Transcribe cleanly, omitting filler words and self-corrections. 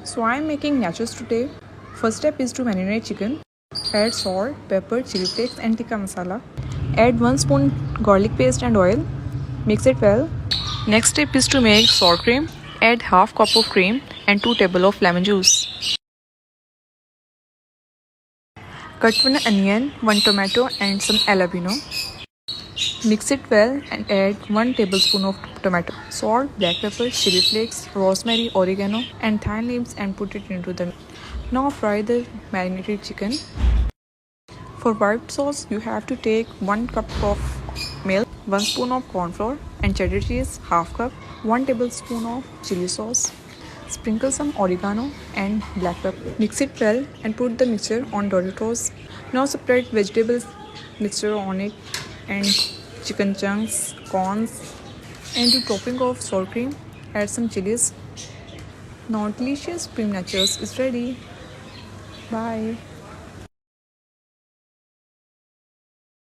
So I am making nachos today. First step is to marinate chicken. Add salt, pepper, chili flakes and tikka masala. Add 1 spoon garlic paste and oil. Mix it well. Next step is to make sour cream. Add half cup of cream and 2 tablespoons of lemon juice. Cut 1 onion, 1 tomato and some jalapeno. Mix it well and add 1 tablespoon of tomato, salt, black pepper, chili flakes, rosemary, oregano and thyme leaves and put it into the. Now fry the marinated chicken. For white sauce, you have to take 1 cup of milk, 1 spoon of corn flour and cheddar cheese, half cup, 1 tablespoon of chili sauce. Sprinkle some oregano and black pepper. Mix it well and put the mixture on Doritos. Now spread vegetables mixture on it and chicken chunks, corns and to topping of sour cream, add some chilies. Now delicious cream nachos is ready. Bye.